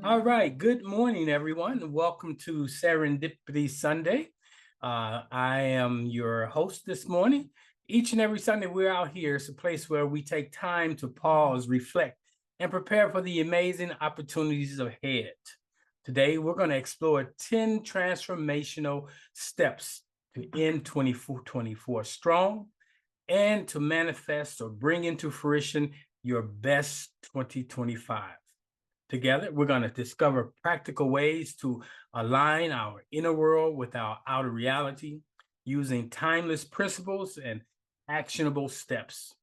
All right. Good morning, everyone. Welcome to Serendipity Sunday. I am your host this morning. Each and every Sunday, we're out here. It's a place where we take time to pause, reflect, and prepare for the amazing opportunities ahead. Today, we're going to explore 10 transformational steps to end 2024 strong and to manifest or bring into fruition your best 2025. Together, we're going to discover practical ways to align our inner world with our outer reality using timeless principles and actionable steps.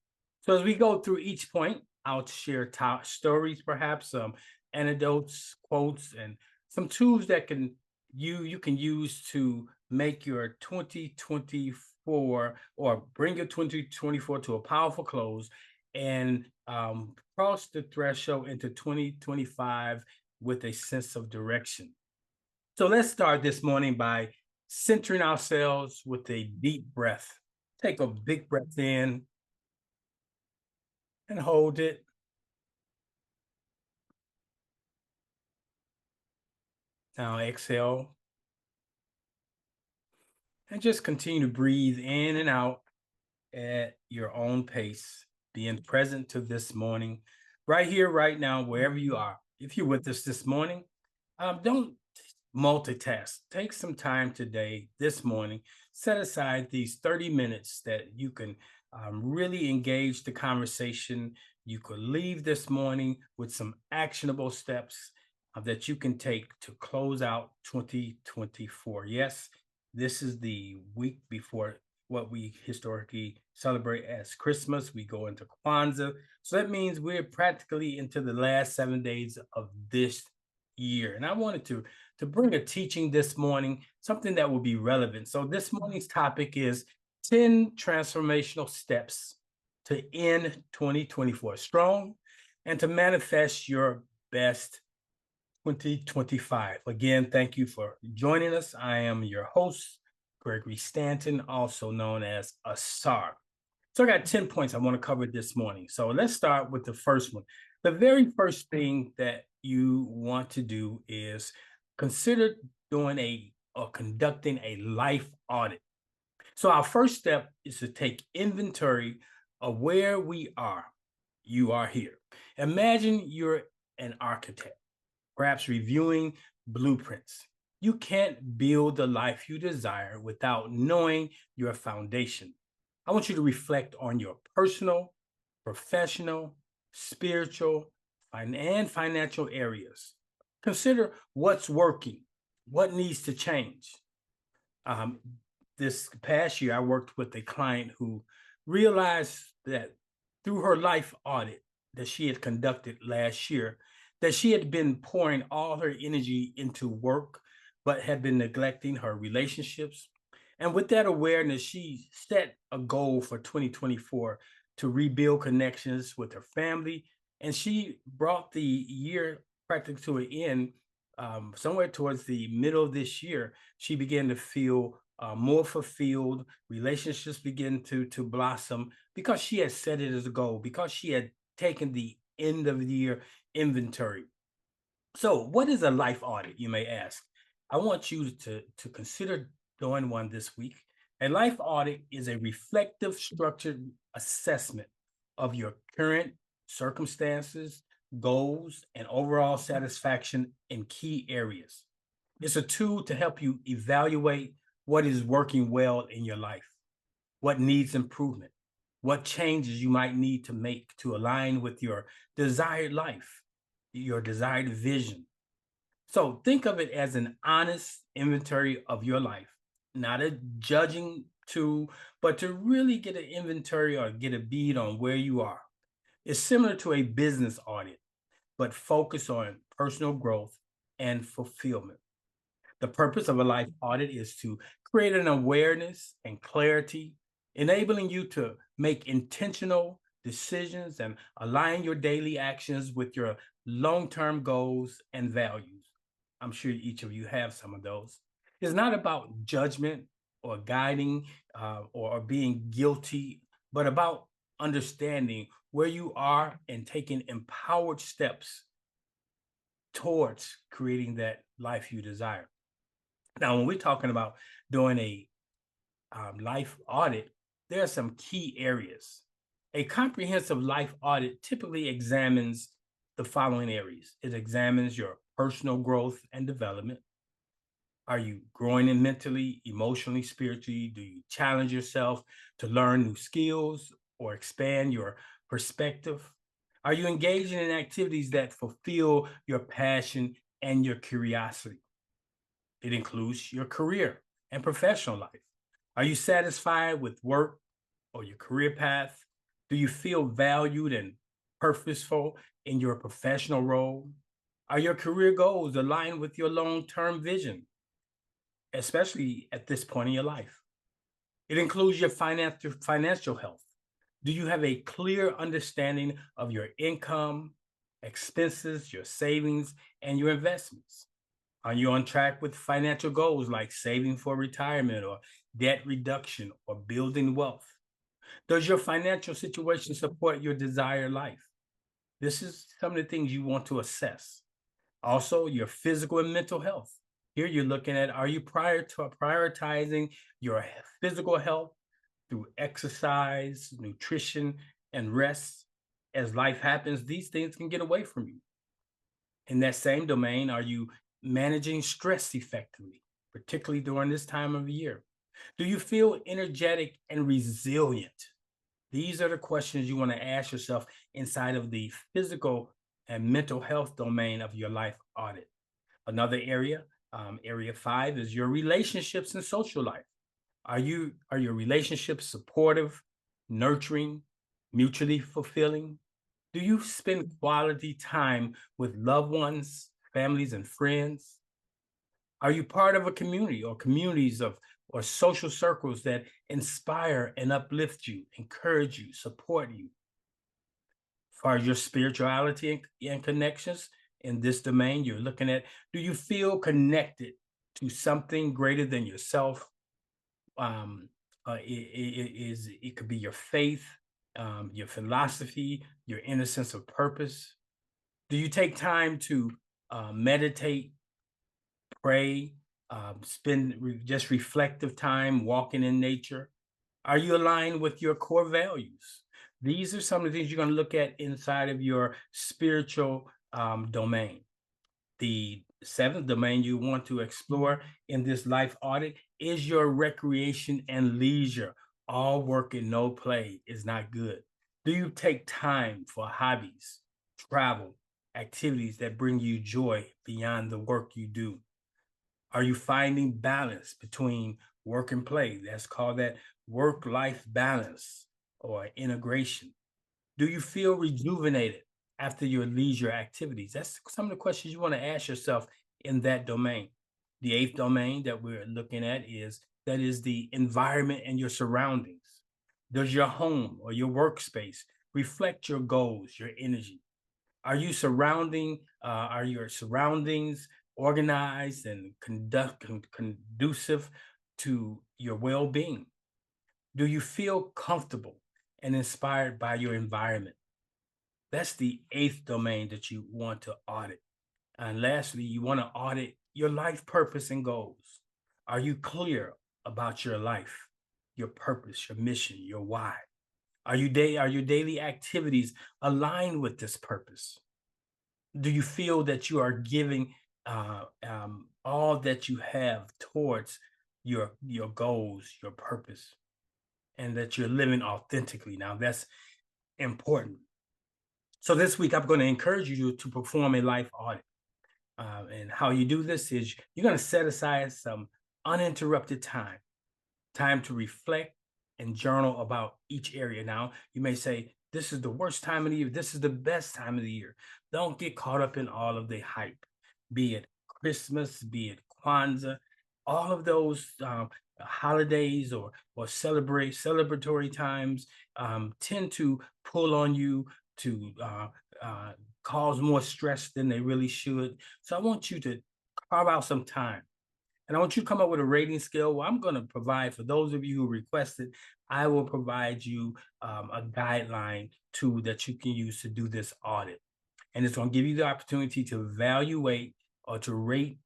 So, as we go through each point, I'll share top stories, perhaps some anecdotes, quotes, and some tools that you can use to make your 2024 or bring your 2024 to a powerful close and cross the threshold into 2025 with a sense of direction. So let's start this morning by centering ourselves with a deep breath. Take a big breath in and hold it. Now exhale and just continue to breathe in and out at your own pace, being present to this morning, right here, right now, wherever you are. If you're with us this morning, don't multitask. Take some time today, this morning, set aside these 30 minutes that you can really engage the conversation. You could leave this morning with some actionable steps that you can take to close out 2024. Yes, this is the week before what we historically celebrate as Christmas. We go into Kwanzaa. So that means we're practically into the last 7 days of this year. And I wanted to bring a teaching this morning, something that will be relevant. So this morning's topic is 10 transformational steps to end 2024 strong and to manifest your best 2025. Again, thank you for joining us. I am your host, Gregory Stanton, also known as Asar. So I got 10 points I want to cover this morning. So let's start with the first one. The very first thing that you want to do is consider doing or conducting a life audit. So our first step is to take inventory of where we are. You are here. Imagine you're an architect, perhaps reviewing blueprints. You can't build the life you desire without knowing your foundation. I want you to reflect on your personal, professional, spiritual, and financial areas. Consider what's working, what needs to change. Um, this past year, I worked with a client who realized that through her life audit that she had conducted last year, that she had been pouring all her energy into work, but had been neglecting her relationships. And with that awareness, she set a goal for 2024 to rebuild connections with her family. And she brought the year practically to an end. Somewhere towards the middle of this year, she began to feel more fulfilled. Relationships began to blossom because she had set it as a goal, because she had taken the end of the year inventory. So, what is a life audit, you may ask? I want you to consider doing one this week. A life audit is a reflective, structured assessment of your current circumstances, goals, and overall satisfaction in key areas. It's a tool to help you evaluate what is working well in your life, what needs improvement, what changes you might need to make to align with your desired life, your desired vision. So think of it as an honest inventory of your life, not a judging tool, but to really get an inventory or get a bead on where you are. It's similar to a business audit, but focus on personal growth and fulfillment. The purpose of a life audit is to create an awareness and clarity, enabling you to make intentional decisions and align your daily actions with your long term goals and values. I'm sure each of you have some of those. It's not about judgment or guiding or being guilty, but about understanding where you are and taking empowered steps towards creating that life you desire. Now, when we're talking about doing a life audit, there are some key areas. A comprehensive life audit typically examines the following areas. It examines your personal growth and development. Are you growing in mentally, emotionally, spiritually? Do you challenge yourself to learn new skills or expand your perspective? Are you engaging in activities that fulfill your passion and your curiosity? It includes your career and professional life. Are you satisfied with work or your career path? Do you feel valued and purposeful in your professional role? Are your career goals aligned with your long-term vision, especially at this point in your life? It includes your financial health. Do you have a clear understanding of your income, expenses, your savings, and your investments? Are you on track with financial goals like saving for retirement or debt reduction or building wealth? Does your financial situation support your desired life? This is some of the things you want to assess. Also, your physical and mental health. Here you're looking at, are you prioritizing your physical health through exercise, nutrition, and rest? As life happens, these things can get away from you. In that same domain, are you managing stress effectively, particularly during this time of year? Do you feel energetic and resilient? These are the questions you want to ask yourself inside of the physical and mental health domain of your life audit. Another area, area 5, is your relationships and social life. Are your relationships supportive, nurturing, mutually fulfilling? Do you spend quality time with loved ones, families, and friends? Are you part of a community or communities of or social circles that inspire and uplift you, encourage you, support you? As far as your spirituality and connections in this domain, you're looking at, do you feel connected to something greater than yourself? Um, it could be your faith, your philosophy, your inner sense of purpose. Do you take time to meditate, pray, spend just reflective time walking in nature? Are you aligned with your core values? These are some of the things you're going to look at inside of your spiritual domain. The 7th domain you want to explore in this life audit is your recreation and leisure. All work and no play is not good. Do you take time for hobbies, travel, activities that bring you joy beyond the work you do? Are you finding balance between work and play? That's called that work-life balance or integration. Do you feel rejuvenated after your leisure activities? That's some of the questions you want to ask yourself in that domain. The 8th domain that we're looking at is the environment and your surroundings. Does your home or your workspace reflect your goals, your energy? Are your surroundings organized and conducive to your well-being? Do you feel comfortable and inspired by your environment? That's the 8th domain that you want to audit. And lastly, you want to audit your life purpose and goals. Are you clear about your life, your purpose, your mission, your why? Are your daily activities aligned with this purpose? Do you feel that you are giving all that you have towards your goals, your purpose, and that you're living authentically? Now, that's important. So this week, I'm going to encourage you to perform a life audit. And how you do this is you're going to set aside some uninterrupted time to reflect and journal about each area. Now, you may say, this is the worst time of the year. This is the best time of the year. Don't get caught up in all of the hype, be it Christmas, be it Kwanzaa, all of those holidays or celebratory times tend to pull on you to cause more stress than they really should. So I want you to carve out some time. And I want you to come up with a rating scale. Well, I'm going to provide, for those of you who requested, I will provide you a guideline tool that you can use to do this audit. and it's going to give you the opportunity to evaluate or to rate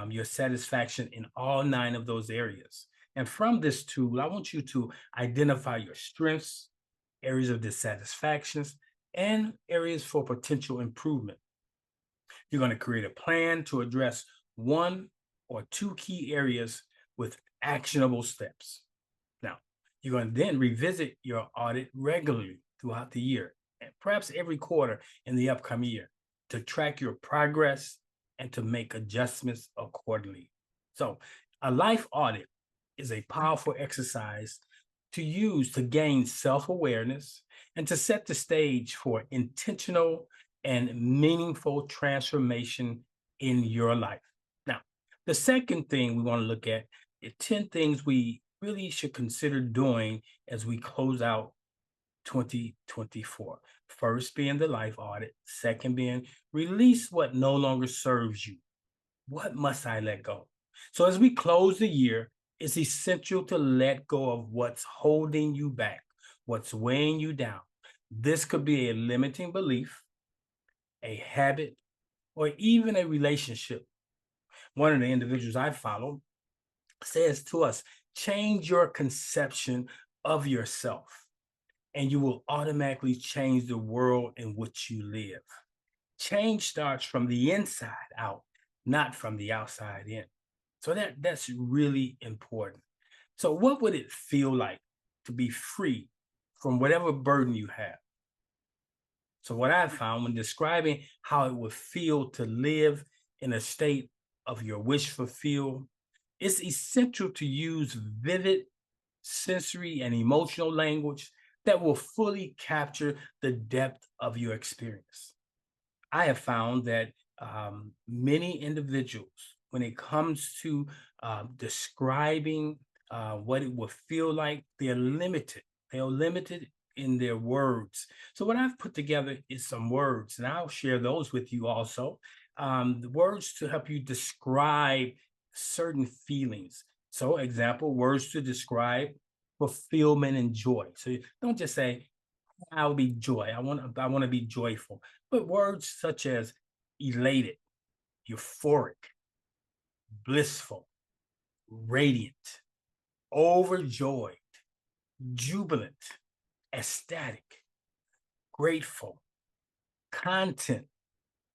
your satisfaction in all 9 of those areas. And from this tool, I want you to identify your strengths, areas of dissatisfactions, and areas for potential improvement. You're going to create a plan to address 1 or 2 key areas with actionable steps. Now, you're going to then revisit your audit regularly throughout the year, and perhaps every quarter in the upcoming year, to track your progress and to make adjustments accordingly. So, a life audit is a powerful exercise to use to gain self-awareness and to set the stage for intentional and meaningful transformation in your life. Now, the second thing we want to look at is 10 things we really should consider doing as we close out 2024. First being the life audit, second being release what no longer serves you. What must I let go? So as we close the year, it's essential to let go of what's holding you back, what's weighing you down. This could be a limiting belief, a habit, or even a relationship. One of the individuals I follow says to us, change your conception of yourself, and you will automatically change the world in which you live. Change starts from the inside out, not from the outside in. So that's really important. So what would it feel like to be free from whatever burden you have? So what I found when describing how it would feel to live in a state of your wish fulfilled, it's essential to use vivid sensory and emotional language that will fully capture the depth of your experience. I have found that many individuals, when it comes to describing what it will feel like, they're limited. They're limited in their words. So what I've put together is some words, and I'll share those with you also. The words to help you describe certain feelings. So example, words to describe fulfillment and joy. So don't just say, I'll be joy. I want to be joyful. But words such as elated, euphoric, blissful, radiant, overjoyed, jubilant, ecstatic, grateful, content,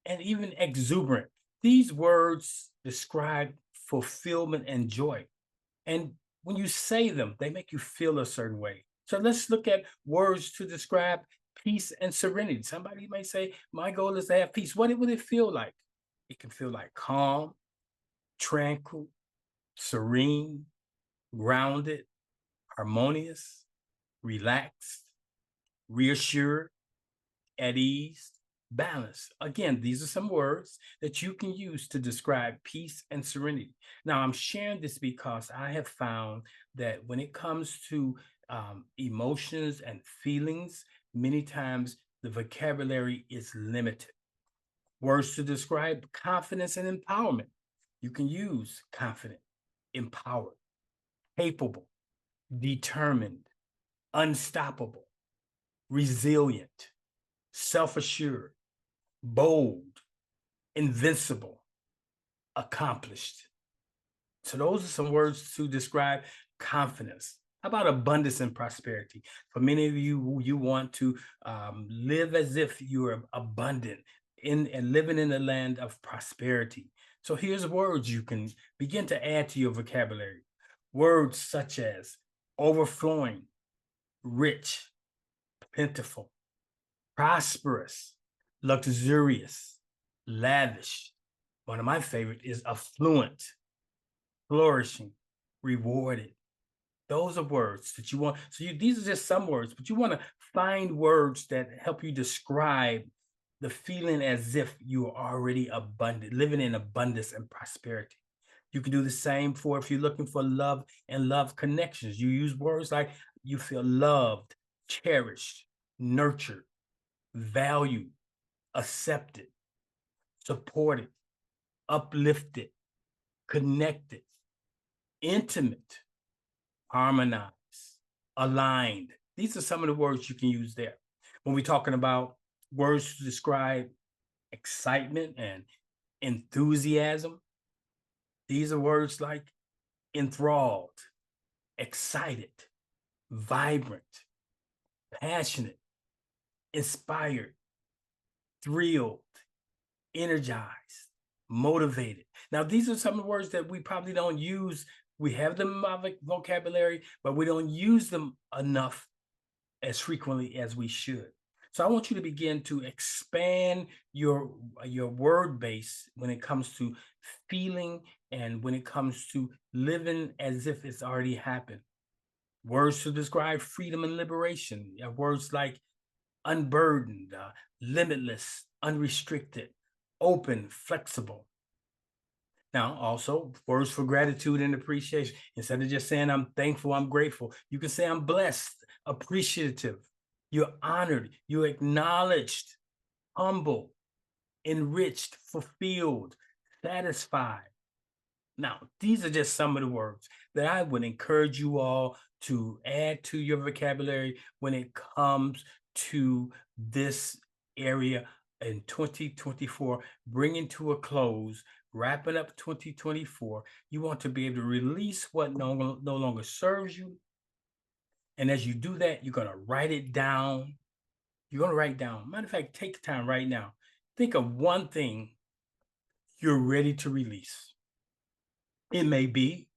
and even exuberant. These words describe fulfillment and joy. And when you say them, they make you feel a certain way. So let's look at words to describe peace and serenity. Somebody may say, my goal is to have peace. What would it feel like? It can feel like calm, tranquil, serene, grounded, harmonious, relaxed, reassured, at ease, balance. Again, these are some words that you can use to describe peace and serenity. Now, I'm sharing this because I have found that when it comes to emotions and feelings, many times the vocabulary is limited. Words to describe confidence and empowerment. You can use confident, empowered, capable, determined, unstoppable, resilient, self-assured, bold, invincible, accomplished. So those are some words to describe confidence. How about abundance and prosperity? For many of you, you want to live as if you are abundant and living in the land of prosperity. So here's words you can begin to add to your vocabulary. Words such as overflowing, rich, plentiful, prosperous, luxurious, lavish. One of my favorite is affluent, flourishing, rewarded. Those are words that you want. So these are just some words, but you want to find words that help you describe the feeling as if you are already abundant, living in abundance and prosperity. You can do the same for if you're looking for love and love connections. You use words like you feel loved, cherished, nurtured, valued, accepted, supported, uplifted, connected, intimate, harmonized, aligned. These are some of the words you can use there. When we're talking about words to describe excitement, and enthusiasm. These are words like enthralled, excited, vibrant, passionate, inspired, thrilled, energized, motivated. Now, these are some of the words that we probably don't use. We have them in our vocabulary, but we don't use them enough as frequently as we should. So I want you to begin to expand your word base when it comes to feeling and when it comes to living as if it's already happened. Words to describe freedom and liberation. Words like unburdened, limitless, unrestricted, open, flexible. Now, also words for gratitude and appreciation. Instead of just saying I'm thankful, I'm grateful, you can say I'm blessed, appreciative, you're honored, you're acknowledged, humble, enriched, fulfilled, satisfied. Now, these are just some of the words that I would encourage you all to add to your vocabulary when it comes to this area in 2024, bringing to a close, wrapping up 2024. You want to be able to release what no longer serves you. And as you do that, you're going to write it down. You're going to write down. Matter of fact, take the time right now. Think of one thing you're ready to release. It may be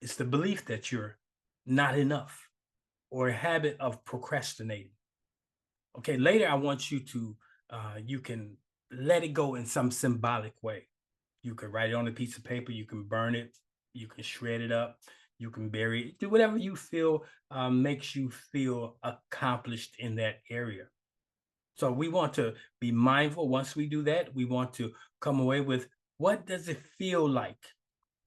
it's the belief that you're not enough or a habit of procrastinating. Okay, later I want you to, you can let it go in some symbolic way. You can write it on a piece of paper, you can burn it, you can shred it up, you can bury it, do whatever you feel makes you feel accomplished in that area. So we want to be mindful. Once we do that, we want to come away with what does it feel like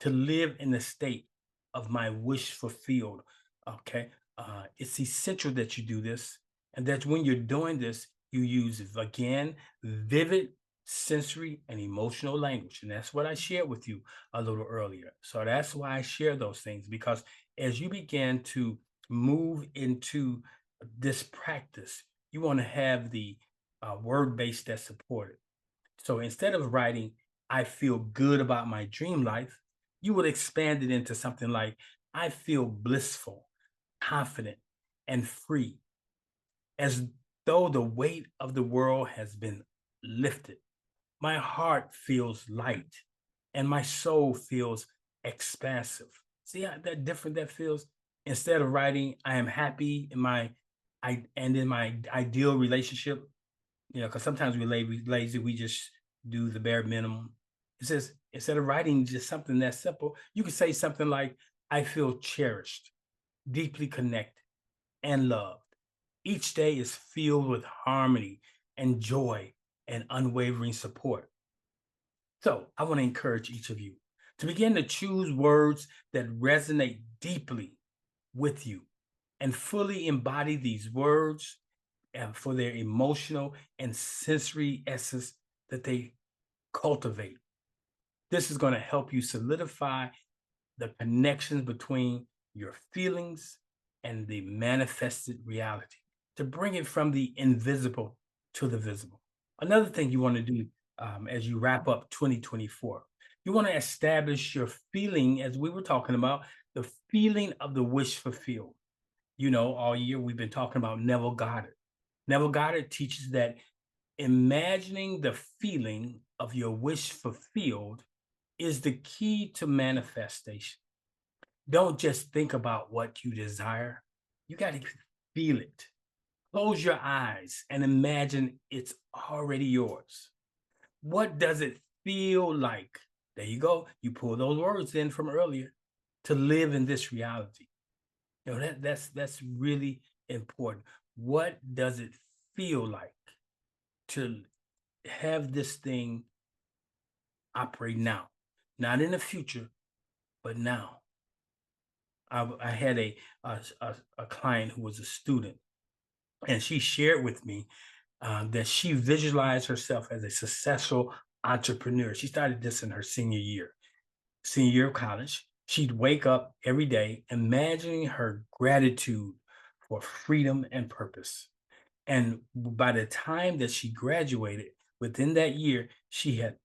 to live in the state of my wish fulfilled. Okay. It's essential that you do this. And that when you're doing this, you use, again, vivid sensory and emotional language. And that's what I shared with you a little earlier. So that's why I share those things, because as you begin to move into this practice, you want to have the word base that's supported. So instead of writing, I feel good about my dream life, you would expand it into something like, I feel blissful, confident, and free, as though the weight of the world has been lifted. My heart feels light, and my soul feels expansive. See how that different that feels? Instead of writing, I am happy in my in my ideal relationship, because sometimes we're lazy, we just do the bare minimum. It says, instead of writing just something that simple, you can say something like, I feel cherished, deeply connected, and loved. Each day is filled with harmony and joy and unwavering support. So I want to encourage each of you to begin to choose words that resonate deeply with you and fully embody these words and for their emotional and sensory essence that they cultivate. This is going to help you solidify the connections between your feelings and the manifested reality, to bring it from the invisible to the visible. Another thing you want to do as you wrap up 2024, you want to establish your feeling, as we were talking about, the feeling of the wish fulfilled. All year we've been talking about Neville Goddard. Neville Goddard teaches that imagining the feeling of your wish fulfilled is the key to manifestation. Don't just think about what you desire. You got to feel it. Close your eyes and imagine it's already yours. What does it feel like? There you go. You pull those words in from earlier, to live in this reality. That's really important. What does it feel like to have this thing operate now? Not in the future, but now. I had a client who was a student, and she shared with me that she visualized herself as a successful entrepreneur. She started this in her senior year of college. She'd wake up every day imagining her gratitude for freedom and purpose. And by the time that she graduated within that year, she had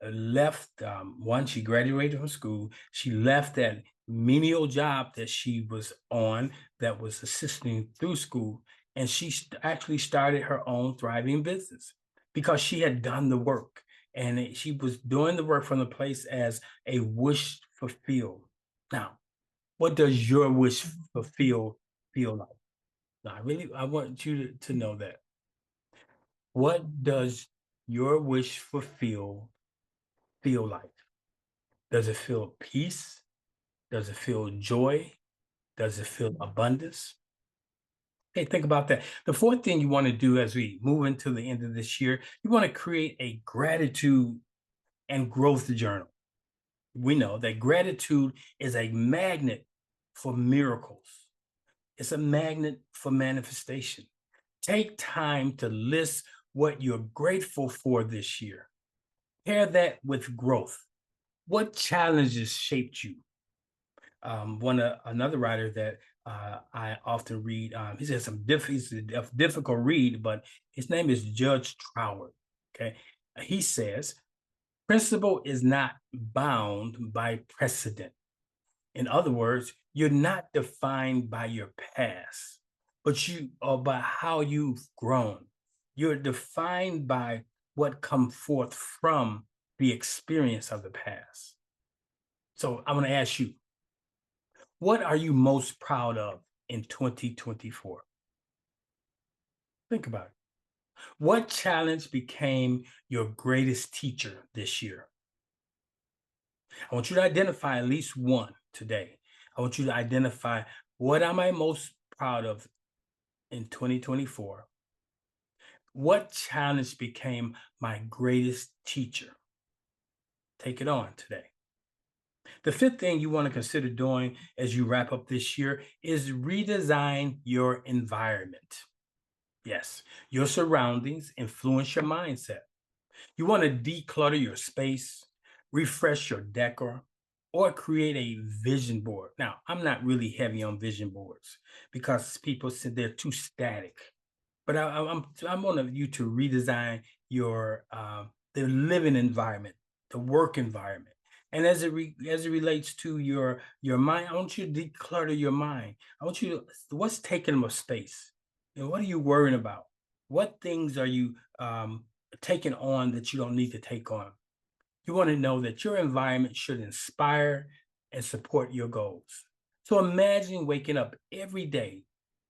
left. One, she graduated from school. She left that menial job that she was on that was assisting through school, and she actually started her own thriving business because she had done the work, and she was doing the work from the place as a wish fulfilled. Now, what does your wish fulfilled feel like? Now, I want you to know that. What does your wish fulfilled feel like? Does it feel peace? Does it feel joy? Does it feel abundance? Hey, think about that. The fourth thing you want to do as we move into the end of this year, you want to create a gratitude and growth journal. We know that gratitude is a magnet for miracles. It's a magnet for manifestation. Take time to list what you're grateful for this year. Pair that with growth. What challenges shaped you? Another writer that I often read, he says he's a difficult read, but his name is Judge Troward. Okay, he says principle is not bound by precedent. In other words, you're not defined by your past, but you are by how you've grown. You're defined by what come forth from the experience of the past. So I want to ask you, what are you most proud of in 2024? Think about it. What challenge became your greatest teacher this year? I want you to identify at least one today. I want you to identify, what am I most proud of in 2024? What challenge became my greatest teacher? Take it on today. The fifth thing you want to consider doing as you wrap up this year is redesign your environment. Yes, your surroundings influence your mindset. You want to declutter your space, refresh your decor, or create a vision board. Now, I'm not really heavy on vision boards because people say they're too static. But I'm wanting you to redesign your the living environment, the work environment, and as it relates to your mind, I want you to declutter your mind. I want you to, what's taking up space, and what are you worrying about? What things are you taking on that you don't need to take on? You want to know that your environment should inspire and support your goals. So imagine waking up every day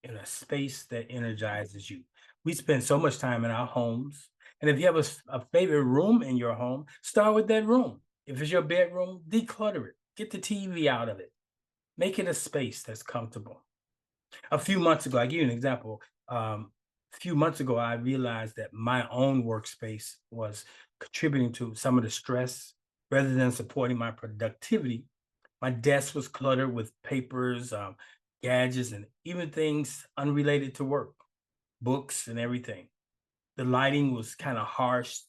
in a space that energizes you. We spend so much time in our homes. And if you have a favorite room in your home, start with that room. If it's your bedroom, declutter it. Get the TV out of it. Make it a space that's comfortable. A few months ago, I give you an example. A few months ago, I realized that my own workspace was contributing to some of the stress rather than supporting my productivity. My desk was cluttered with papers, gadgets, and even things unrelated to work, books, and everything. The lighting was kind of harsh,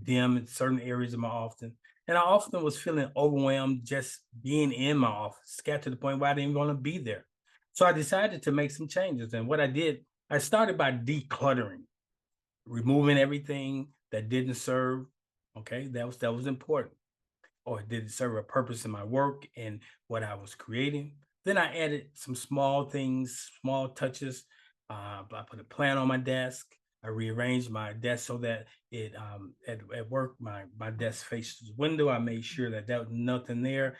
dim in certain areas of my office. And I often was feeling overwhelmed just being in my office, got to the point where I didn't even want to be there. So I decided to make some changes. And what I did, I started by decluttering, removing everything that didn't serve. Okay, that was important, or it didn't serve a purpose in my work and what I was creating. Then I added some small things, small touches. I put a plant on my desk. I rearranged my desk so that it at work my desk faces the window. I made sure that there was nothing there.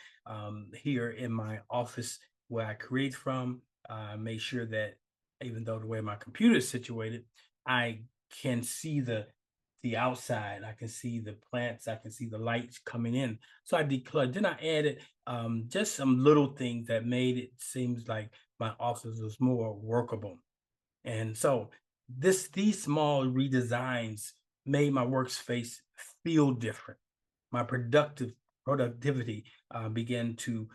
Here in my office where I create from, I made sure that even though the way my computer is situated, I can see the outside. I can see the plants. I can see the lights coming in. So I decluttered. Then I added just some little things that made it seems like my office was more workable. And so these small redesigns made my workspace feel different. My productivity began to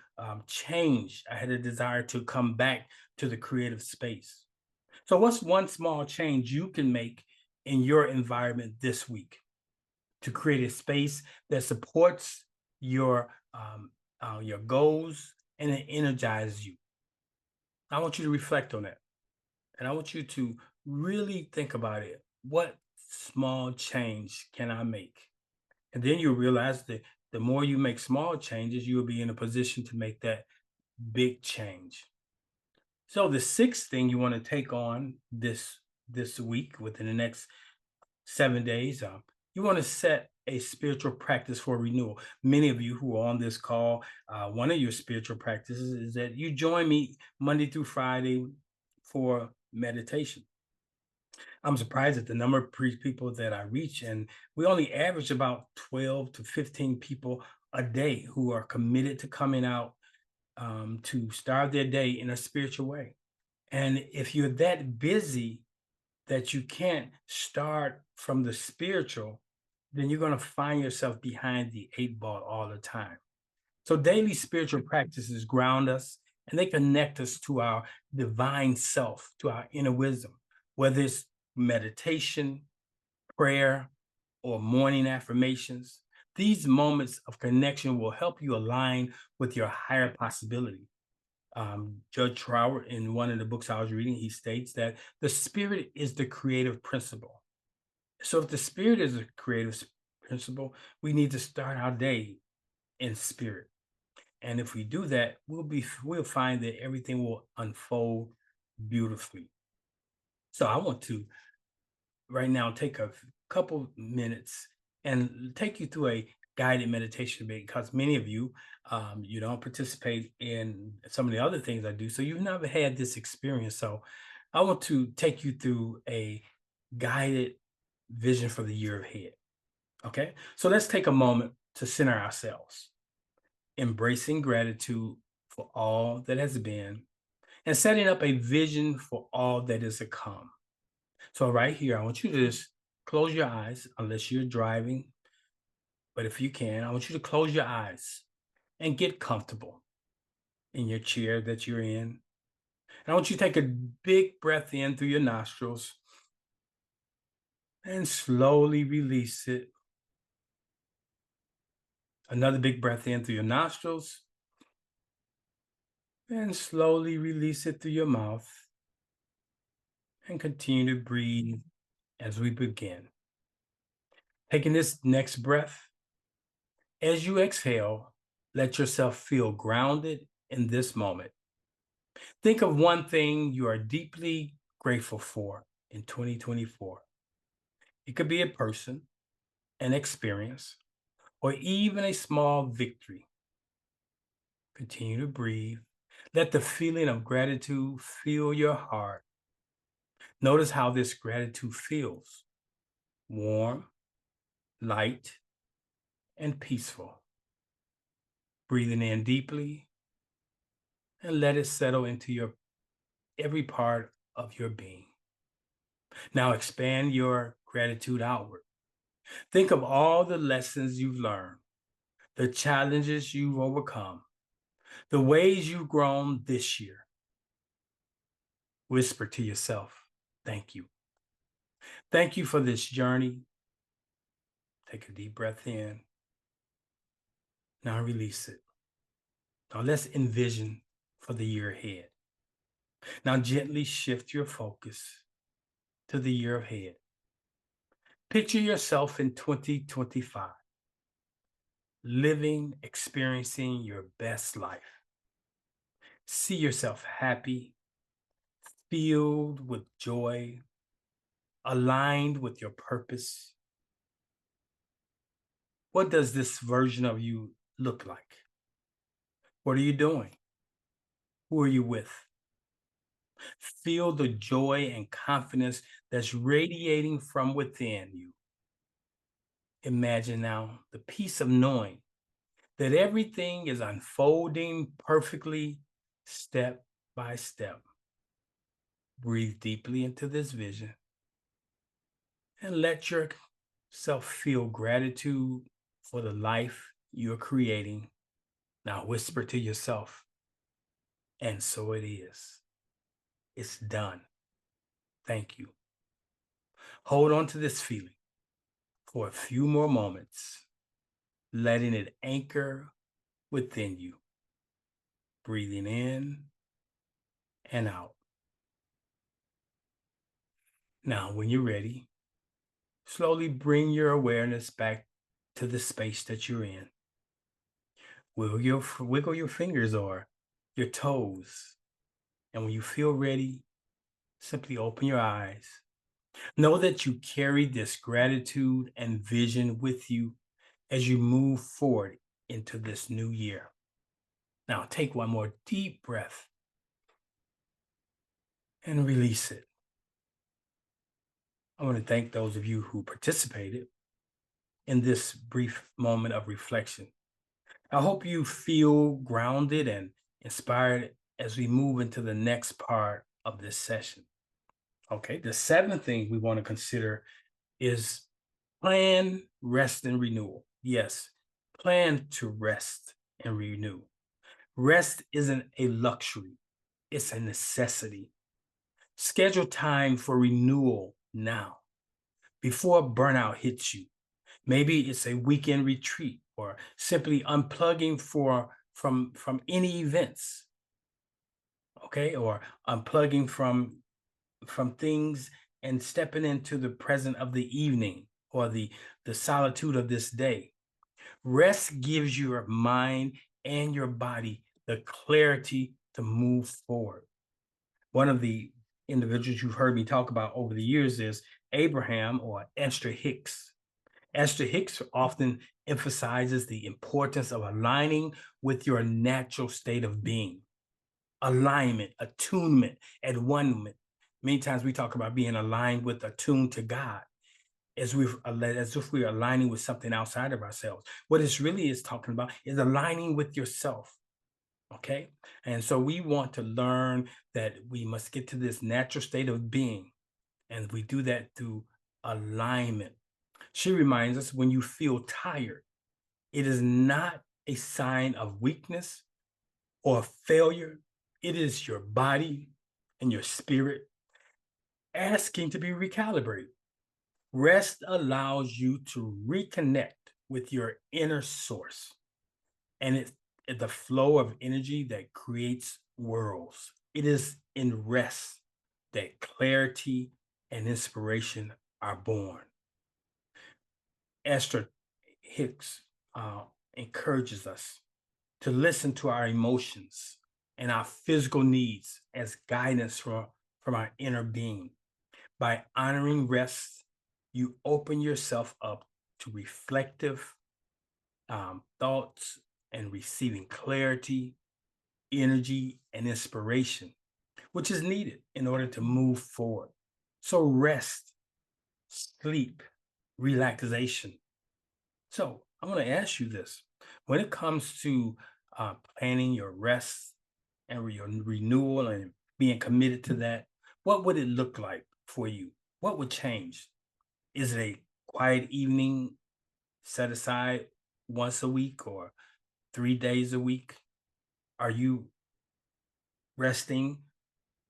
change. I had a desire to come back to the creative space. So what's one small change you can make in your environment this week to create a space that supports your goals and it energizes you? I want you to reflect on that. And I want you to really think about it. What small change can I make? And then you realize that the more you make small changes, you'll be in a position to make that big change. So the sixth thing you want to take on this week within the next 7 days, you want to set a spiritual practice for renewal. Many of you who are on this call, one of your spiritual practices is that you join me Monday through Friday for meditation. I'm surprised at the number of people that I reach, and we only average about 12 to 15 people a day who are committed to coming out to start their day in a spiritual way. And if you're that busy that you can't start from the spiritual, then you're going to find yourself behind the 8 ball all the time. So daily spiritual practices ground us and they connect us to our divine self, to our inner wisdom, whether it's meditation, prayer, or morning affirmations. These moments of connection will help you align with your higher possibility. Judge Trower, in one of the books I was reading, he states that the spirit is the creative principle. So if the spirit is a creative principle, we need to start our day in spirit. And if we do that, we'll find that everything will unfold beautifully. So I want to right now take a couple minutes and take you through a guided meditation because many of you you don't participate in some of the other things I do, so you've never had this experience. So I want to take you through a guided vision for the year ahead. Okay, so let's take a moment to center ourselves, embracing gratitude for all that has been and setting up a vision for all that is to come. So right here, I want you to just close your eyes unless you're driving. But if you can, I want you to close your eyes and get comfortable in your chair that you're in. And I want you to take a big breath in through your nostrils and slowly release it. Another big breath in through your nostrils and slowly release it through your mouth. And continue to breathe as we begin. Taking this next breath, as you exhale, let yourself feel grounded in this moment. Think of one thing you are deeply grateful for in 2024. It could be a person, an experience, or even a small victory. Continue to breathe. Let the feeling of gratitude fill your heart. Notice how this gratitude feels: warm, light, and peaceful. Breathing in deeply and let it settle into your every part of your being. Now expand your gratitude outward. Think of all the lessons you've learned, the challenges you've overcome, the ways you've grown this year. Whisper to yourself, thank you. Thank you for this journey. Take a deep breath in. Now release it. Now let's envision for the year ahead. Now gently shift your focus to the year ahead. Picture yourself in 2025, living, experiencing your best life. See yourself happy, filled with joy, aligned with your purpose. What does this version of you look like? What are you doing? Who are you with? Feel the joy and confidence that's radiating from within you. Imagine now the peace of knowing that everything is unfolding perfectly, step by step. Breathe deeply into this vision and let yourself feel gratitude for the life you're creating. Now whisper to yourself, and so it is. It's done. Thank you. Hold on to this feeling for a few more moments, letting it anchor within you. Breathing in and out. Now, when you're ready, Slowly bring your awareness back to the space that you're in. Wiggle your fingers or your toes. And when you feel ready, simply open your eyes. Know that you carry this gratitude and vision with you as you move forward into this new year. Now, take one more deep breath and release it. I want to thank those of you who participated in this brief moment of reflection. I hope you feel grounded and inspired as we move into the next part of this session. Okay, the seventh thing we want to consider is plan, rest, and renewal. Yes, plan to rest and renew. Rest isn't a luxury, it's a necessity. Schedule time for renewal now before burnout hits you. Maybe it's a weekend retreat or simply unplugging from any events, okay? Or unplugging from things and stepping into the present of the evening or the solitude of this day. Rest gives your mind and your body the clarity to move forward. One of the individuals you've heard me talk about over the years is Abraham or Esther Hicks. Esther Hicks often emphasizes the importance of aligning with your natural state of being. Alignment, attunement, at one. Many times we talk about being aligned with, attuned to God, as if we're aligning with something outside of ourselves. What this really is talking about is aligning with yourself. Okay. And so we want to learn that we must get to this natural state of being. And we do that through alignment. She reminds us when you feel tired, it is not a sign of weakness or failure. It is your body and your spirit asking to be recalibrated. Rest allows you to reconnect with your inner source, and it's the flow of energy that creates worlds. It is in rest that clarity and inspiration are born. Esther Hicks encourages us to listen to our emotions and our physical needs as guidance from our inner being. By honoring rest, you open yourself up to reflective thoughts and receiving clarity, energy, and inspiration, which is needed in order to move forward. So, rest, sleep, relaxation. So, I'm going to ask you this. When it comes to planning your rest and your renewal and being committed to that, what would it look like for you? What would change? Is it a quiet evening set aside once a week or 3 days a week? Are you resting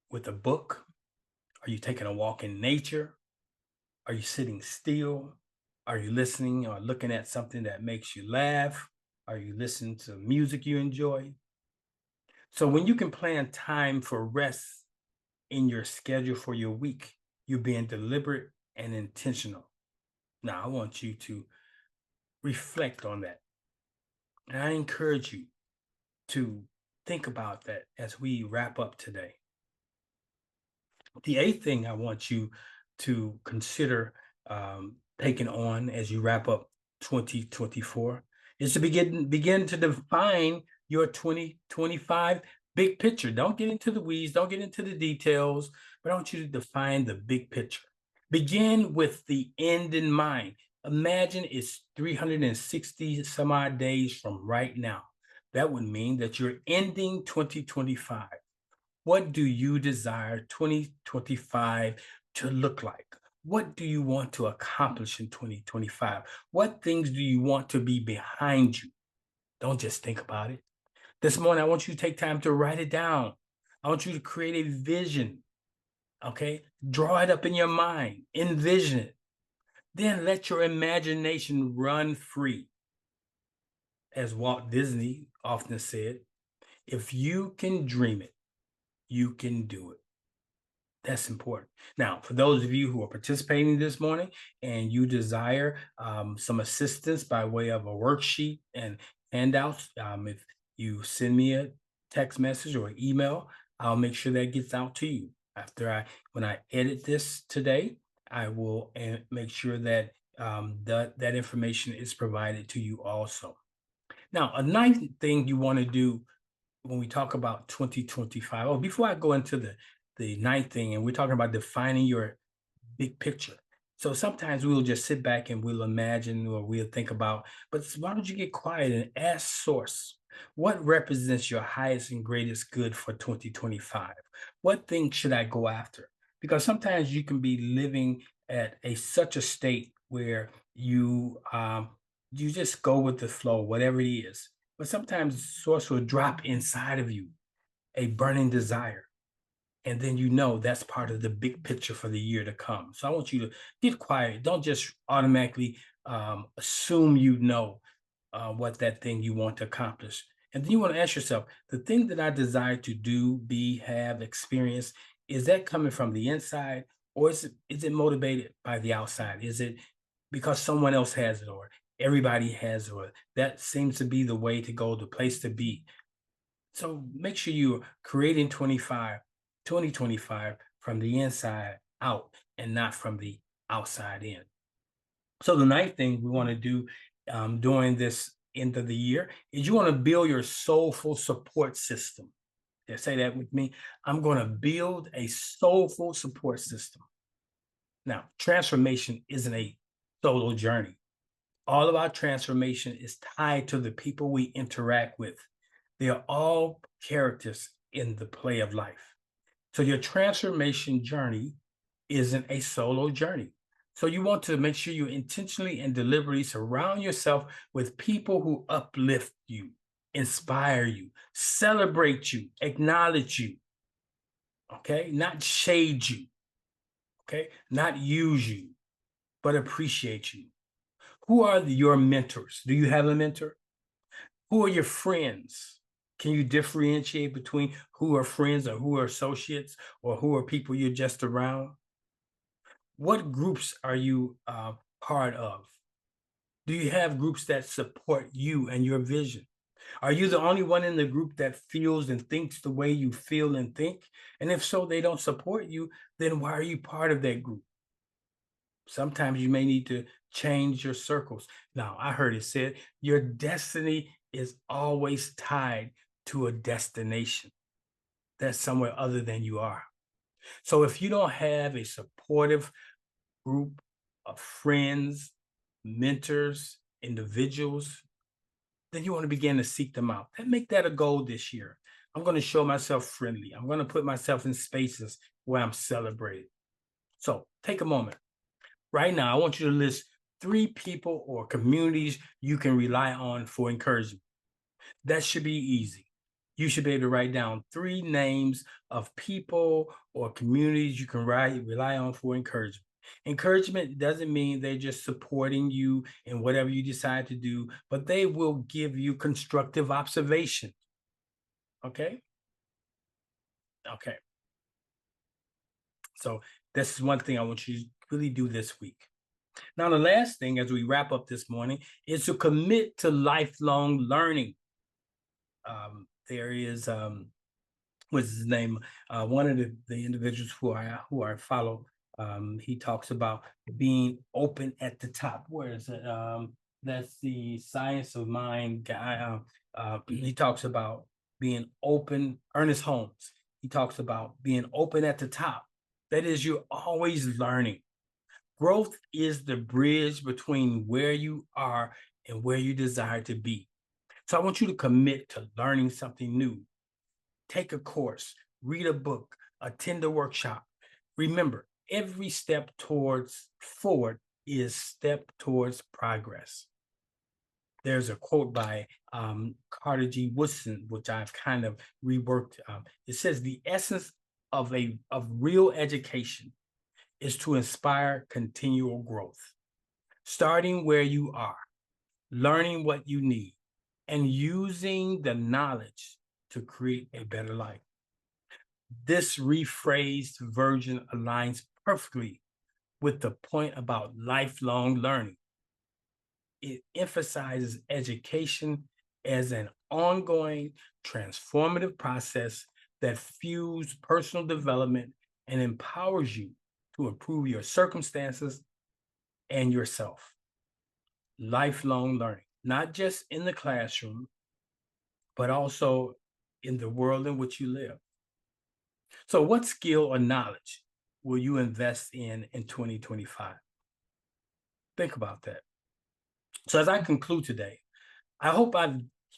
with a book? Are you taking a walk in nature? Are you sitting still? Are you listening or looking at something that makes you laugh? Are you listening to music you enjoy? So when you can plan time for rest in your schedule for your week, you're being deliberate and intentional. Now, I want you to reflect on that. And I encourage you to think about that as we wrap up today. The eighth thing I want you to consider taking on as you wrap up 2024 is to begin to define your 2025 big picture. Don't get into the weeds, don't get into the details, but I want you to define the big picture. Begin with the end in mind. Imagine it's 360 some odd days from right now. That would mean that you're ending 2025. What do you desire 2025 to look like? What do you want to accomplish in 2025? What things do you want to be behind you? Don't just think about it. This morning, I want you to take time to write it down. I want you to create a vision, okay? Draw it up in your mind, envision it. Then let your imagination run free. As Walt Disney often said, if you can dream it, you can do it. That's important. Now, for those of you who are participating this morning and you desire some assistance by way of a worksheet and handouts, if you send me a text message or email, I'll make sure that gets out to you. When I edit this today, I will make sure that that information is provided to you also. Now, a ninth thing you want to do when we talk about 2025, before I go into the ninth thing, and we're talking about defining your big picture. So sometimes we'll just sit back and we'll imagine or we'll think about, but why don't you get quiet and ask Source, what represents your highest and greatest good for 2025? What things should I go after? Because sometimes you can be living at such a state where you just go with the flow, whatever it is. But sometimes Source will drop inside of you a burning desire. And then that's part of the big picture for the year to come. So I want you to get quiet. Don't just automatically assume what that thing you want to accomplish. And then you want to ask yourself, the thing that I desire to do, be, have, experience, is that coming from the inside, or is it motivated by the outside? Is it because someone else has it, or everybody has it, or that seems to be the way to go, the place to be? So make sure you're creating 2025 from the inside out and not from the outside in. So the ninth thing we want to do during this end of the year is you want to build your soulful support system. Yeah, say that with me. I'm going to build a soulful support system. Now, transformation isn't a solo journey. All of our transformation is tied to the people we interact with. They are all characters in the play of life. So your transformation journey isn't a solo journey. So you want to make sure you intentionally and deliberately surround yourself with people who uplift you, inspire you, celebrate you, acknowledge you, okay? Not shade you, okay? Not use you, but appreciate you. Who are your mentors? Do you have a mentor? Who are your friends? Can you differentiate between who are friends or who are associates or who are people you're just around? What groups are you part of? Do you have groups that support you and your vision? Are you the only one in the group that feels and thinks the way you feel and think? And if so, they don't support you, then why are you part of that group? Sometimes you may need to change your circles. Now, I heard it said, your destiny is always tied to a destination that's somewhere other than you are. So if you don't have a supportive group of friends, mentors, individuals, then you want to begin to seek them out and make that a goal this year. I'm going to show myself friendly. I'm going to put myself in spaces where I'm celebrated. So take a moment. Right now, I want you to list 3 people or communities you can rely on for encouragement. That should be easy. You should be able to write down 3 names of people or communities you can rely on for encouragement. Encouragement doesn't mean they're just supporting you in whatever you decide to do, but they will give you constructive observation. Okay? Okay. So this is one thing I want you to really do this week. Now, the last thing as we wrap up this morning is to commit to lifelong learning. There is what's his name? One of the individuals who I follow, he talks about being open at the top. Where is it? That's the Science of Mind guy. He talks about being open. Ernest Holmes. He talks about being open at the top. That is, you're always learning. Growth is the bridge between where you are and where you desire to be. So I want you to commit to learning something new. Take a course, read a book, attend a workshop. Remember, every step towards forward is step towards progress. There's a quote by Carter G. Woodson, which I've kind of reworked. It says, the essence of real education is to inspire continual growth, starting where you are, learning what you need, and using the knowledge to create a better life. This rephrased version aligns perfectly with the point about lifelong learning. It emphasizes education as an ongoing transformative process that fuels personal development and empowers you to improve your circumstances and yourself. Lifelong learning, not just in the classroom, but also in the world in which you live. So, what skill or knowledge will you invest in 2025? Think about that. So, as I conclude today, I hope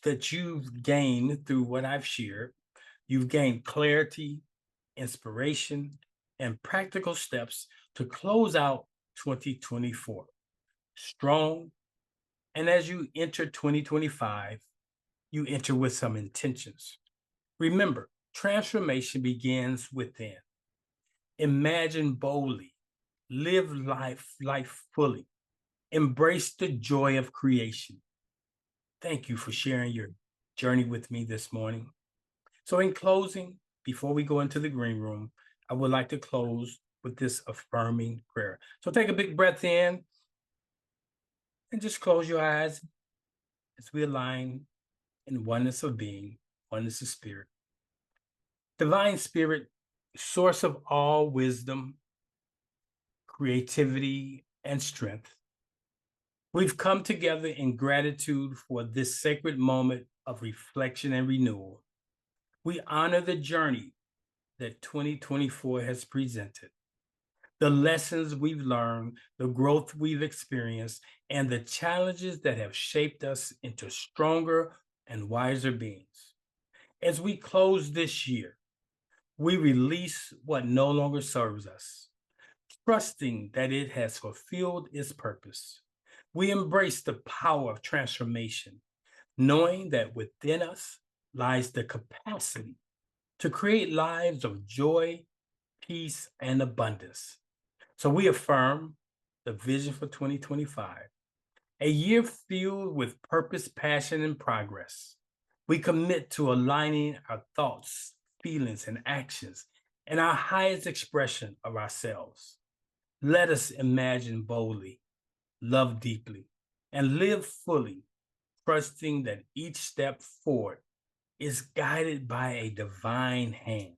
that you've gained through what I've shared. You've gained clarity, inspiration, and practical steps to close out 2024 strong. And as you enter 2025, you enter with some intentions. Remember, transformation begins within. Imagine boldly, live life fully, embrace the joy of creation. Thank you for sharing your journey with me this morning. So, in closing, before we go into the green room, I would like to close with this affirming prayer. So, take a big breath in and just close your eyes as we align in oneness of being, oneness of spirit. Divine Spirit, source of all wisdom, creativity, and strength, we've come together in gratitude for this sacred moment of reflection and renewal. We honor the journey that 2024 has presented, the lessons we've learned, the growth we've experienced, and the challenges that have shaped us into stronger and wiser beings. As we close this year, we release what no longer serves us, trusting that it has fulfilled its purpose. We embrace the power of transformation, knowing that within us lies the capacity to create lives of joy, peace, and abundance. So we affirm the vision for 2025, a year filled with purpose, passion, and progress. We commit to aligning our thoughts, feelings, and actions and our highest expression of ourselves. Let us imagine boldly, love deeply, and live fully, trusting that each step forward is guided by a divine hand.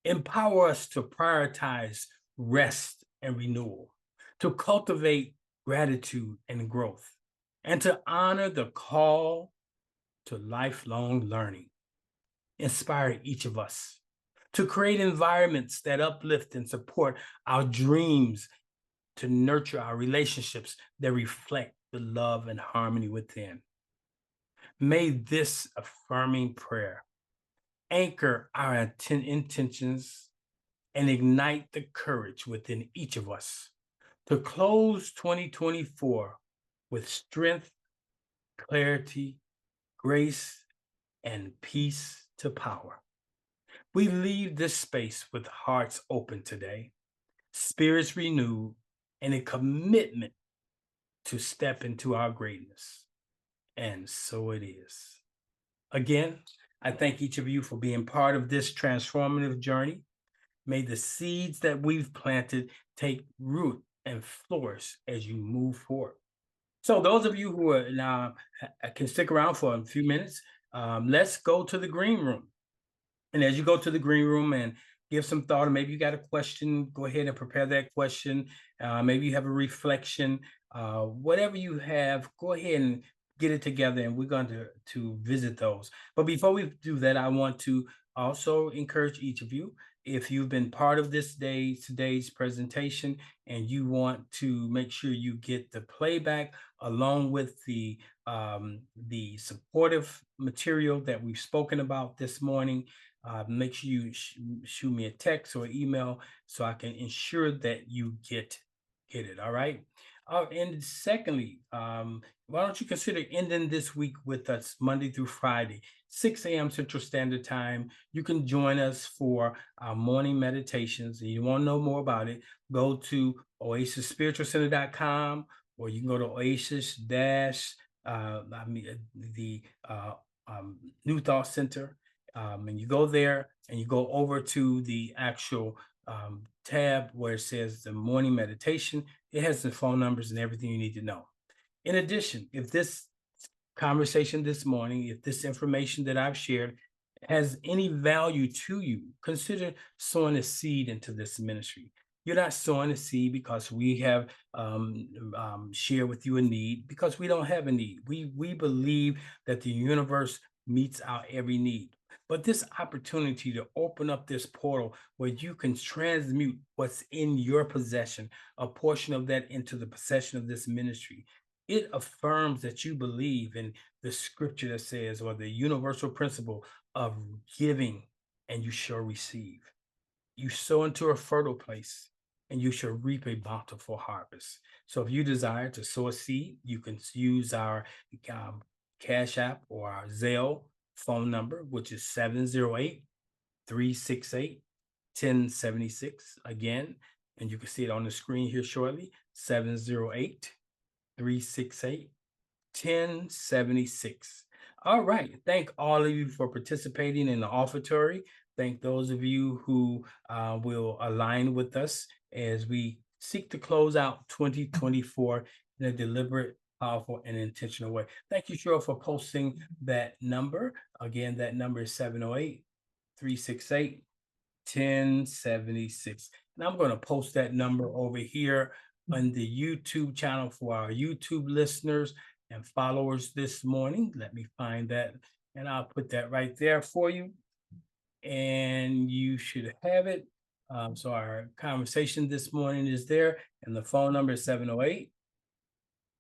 Empower us to prioritize rest and renewal, to cultivate gratitude and growth, and to honor the call to lifelong learning. Inspire each of us to create environments that uplift and support our dreams, to nurture our relationships that reflect the love and harmony within. May this affirming prayer anchor our intentions and ignite the courage within each of us to close 2024 with strength, clarity, grace, and peace to power. We leave this space with hearts open today, spirits renewed, and a commitment to step into our greatness. And so it is. Again, I thank each of you for being part of this transformative journey. May the seeds that we've planted take root and flourish as you move forward. So those of you who are now can stick around for a few minutes, let's go to the green room. And as you go to the green room and give some thought, or maybe you got a question, go ahead and prepare that question. Maybe you have a reflection. Whatever you have, go ahead and get it together, and we're going to visit those. But before we do that, I want to also encourage each of you, if you've been part of today's presentation, and you want to make sure you get the playback along with the supportive material that we've spoken about this morning, make sure you shoot me a text or email so I can ensure that you get it. All right. And secondly, why don't you consider ending this week with us Monday through Friday, 6 a.m. Central Standard Time. You can join us for our morning meditations. And you want to know more about it, go to oasisspiritualcenter.com, or you can go to Oasis New Thought Center. And you go there and you go over to the actual tab where it says the morning meditation. It has the phone numbers and everything you need to know. In addition, if this conversation this morning, if this information that I've shared has any value to you, consider sowing a seed into this ministry. You're not sowing a seed because we have shared with you a need, because we don't have a need. We believe that the universe meets our every need. But this opportunity to open up this portal where you can transmute what's in your possession, a portion of that into the possession of this ministry, it affirms that you believe in the scripture that says, or the universal principle of giving and you shall receive. You sow into a fertile place and you shall reap a bountiful harvest. So if you desire to sow a seed, you can use our Cash App or our Zelle phone number, which is 708-368-1076. Again, and you can see it on the screen here shortly, 708-368-1076. All right. Thank all of you for participating in the offertory. Thank those of you who will align with us as we seek to close out 2024 in a deliberate, powerful, and intentional way. Thank you, Cheryl, for posting that number. Again, that number is 708-368-1076. And I'm going to post that number over here on the YouTube channel for our YouTube listeners and followers this morning. Let me find that, and I'll put that right there for you. And you should have it. So our conversation this morning is there, and the phone number is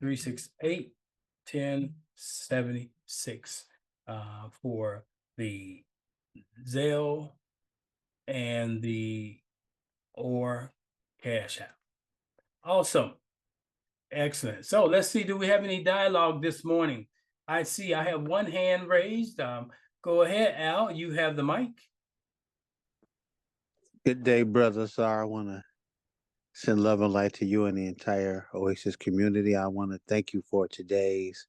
708-368-1076 for the Zelle and the or Cash App. Awesome. Excellent. So let's see, do we have any dialogue this morning? I see I have one hand raised. Go ahead, Al. You have the mic. Good day, brother. Sir, I want to send love and light to you and the entire Oasis community. I want to thank you for today's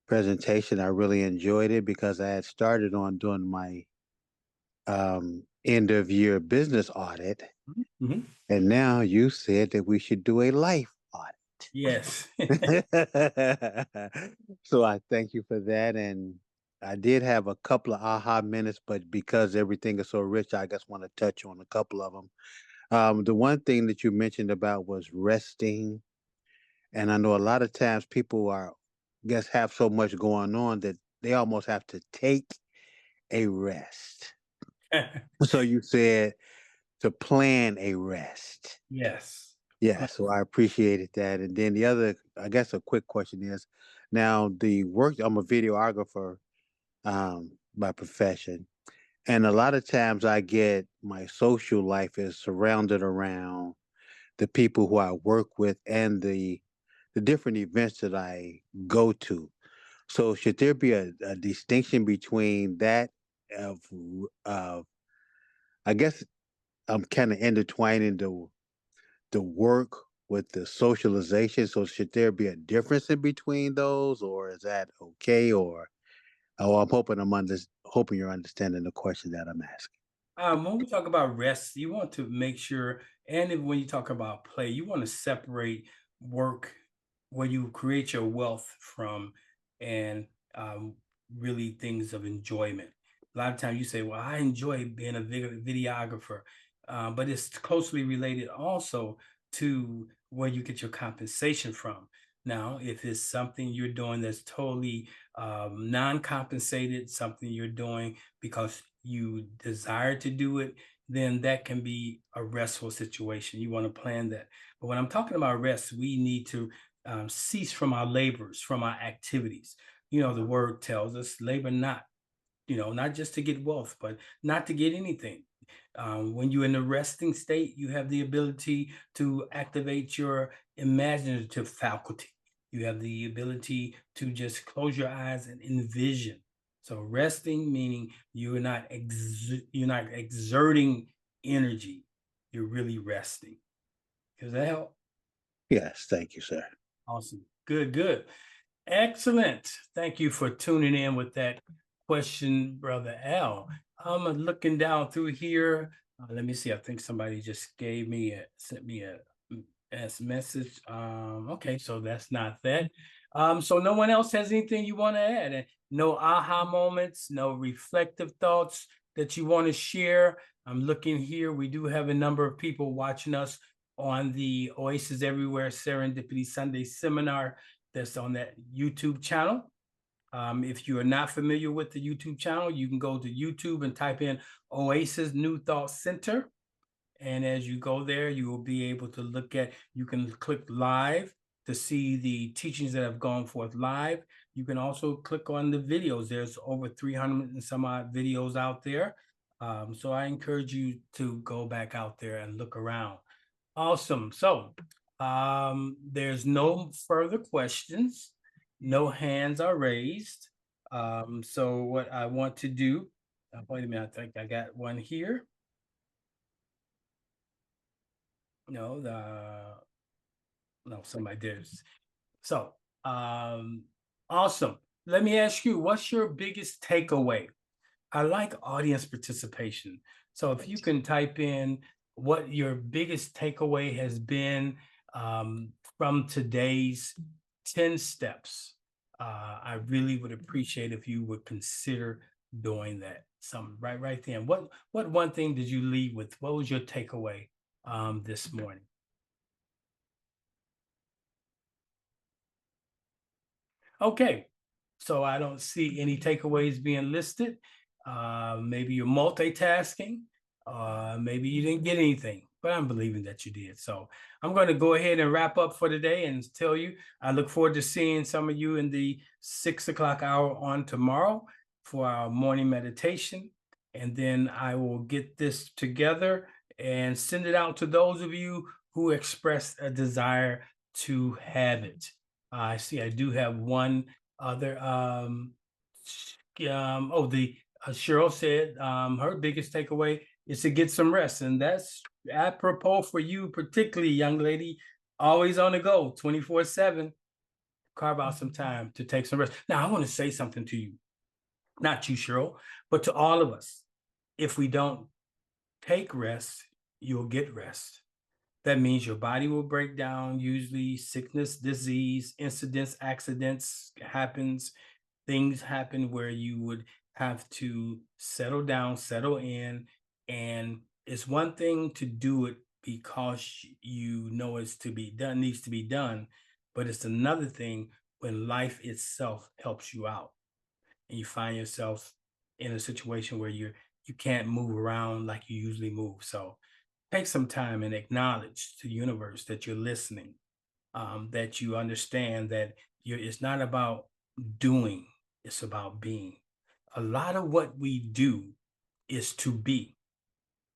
presentation. I really enjoyed it because I had started on doing my end of year business audit. And now you said that we should do a life audit. Yes. So I thank you for that. And I did have a couple of aha minutes, but because everything is so rich, I just want to touch on a couple of them. The one thing that you mentioned about was resting. And I know a lot of times people have so much going on that they almost have to take a rest. So you said to plan a rest. Yes. Yeah, so I appreciated that. And then the other, I guess a quick question is, now the work, I'm a videographer by profession. And a lot of times I get my social life is surrounded around the people who I work with and the different events that I go to. So should there be a distinction between that of I guess I'm kind of intertwining the work with the socialization. So should there be a difference in between those, or is that okay? Or I'm hoping hoping you're understanding the question that I'm asking. When we talk about rest, you want to make sure, and when you talk about play, you want to separate work, where you create your wealth from, and really things of enjoyment. A lot of times you say, well, I enjoy being a videographer, but it's closely related also to where you get your compensation from. Now, if it's something you're doing that's totally non-compensated, something you're doing because you desire to do it, then that can be a restful situation. You want to plan that. But when I'm talking about rest, we need to cease from our labors, from our activities. The word tells us labor not, not just to get wealth, but not to get anything. When you're in the resting state, you have the ability to activate your imaginative faculty. You have the ability to just close your eyes and envision. So resting meaning you're not exerting energy. You're really resting. Does that help? Yes, thank you, sir. Awesome. Good, good. Excellent. Thank you for tuning in with that question, Brother Al. I'm looking down through here. Let me see. I think somebody just sent me a as message. Okay, so that's not that. So no one else has anything you want to add? And no aha moments, no reflective thoughts that you want to share. I'm looking here. We do have a number of people watching us on the Oasis Everywhere Serendipity Sunday seminar that's on that YouTube channel. If you are not familiar with the YouTube channel, you can go to YouTube and type in Oasis New Thought Center. And as you go there, you will be able to you can click live to see the teachings that have gone forth live. You can also click on the videos. There's over 300 and some odd videos out there. So I encourage you to go back out there and look around. Awesome. So there's no further questions. No hands are raised. So what I want to do, wait a minute, I think I got one here. No, somebody did. So awesome. Let me ask you, what's your biggest takeaway? I like audience participation. So if you can type in what your biggest takeaway has been from today's 10 steps, I really would appreciate if you would consider doing that. Some right then. What one thing did you leave with? What was your takeaway this morning? Okay, so I don't see any takeaways being listed. Maybe you're multitasking. Maybe you didn't get anything, but I'm believing that you did. So I'm going to go ahead and wrap up for today and tell you I look forward to seeing some of you in the 6 o'clock hour on tomorrow for our morning meditation. And then I will get this together and send it out to those of you who expressed a desire to have it. I see I do have one other the Cheryl said her biggest takeaway is to get some rest, and that's apropos for you, particularly young lady, always on the go, 24/7. Carve out some time to take some rest. Now I want to say something to you, not you, Cheryl, but to all of us. If we don't take rest, you'll get rest. That means your body will break down, usually sickness, disease, incidents, accidents happens, things happen where you would have to settle down, settle in, and it's one thing to do it because you know it's to be done, needs to be done, but it's another thing when life itself helps you out and you find yourself in a situation where you can't move around like you usually move. So take some time and acknowledge to the universe that you're listening, that you understand that it's not about doing, it's about being. A lot of what we do is to be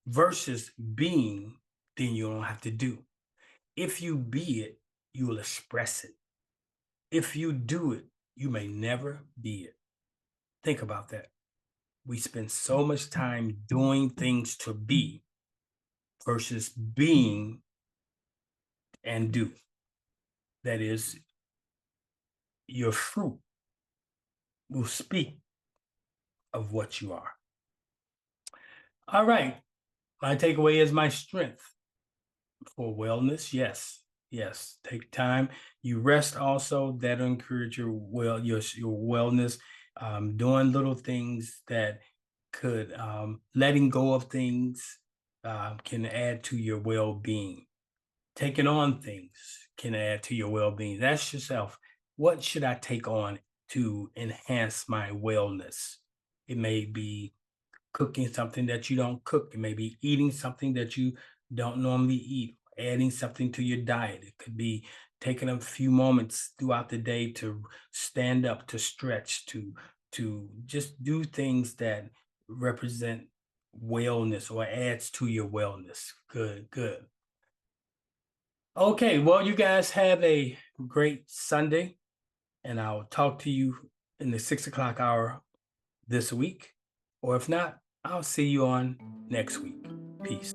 versus being, then you don't have to do. If you be it, you will express it. If you do it, you may never be it. Think about that. We spend so much time doing things to be versus being and do. That is, your fruit will speak of what you are. All right. My takeaway is my strength for wellness. Yes. Yes. Take time. You rest also. That'll encourage your wellness. Doing little things that could letting go of things can add to your well-being. Taking on things can add to your well-being. That's yourself. What should I take on to enhance my wellness? It may be cooking something that you don't cook. It may be eating something that you don't normally eat, adding something to your diet. It could be taking a few moments throughout the day to stand up, to stretch, to just do things that represent wellness or adds to your wellness. Good, good. Okay, well, you guys have a great Sunday, and I'll talk to you in the 6 o'clock hour this week. Or if not, I'll see you on next week. Peace.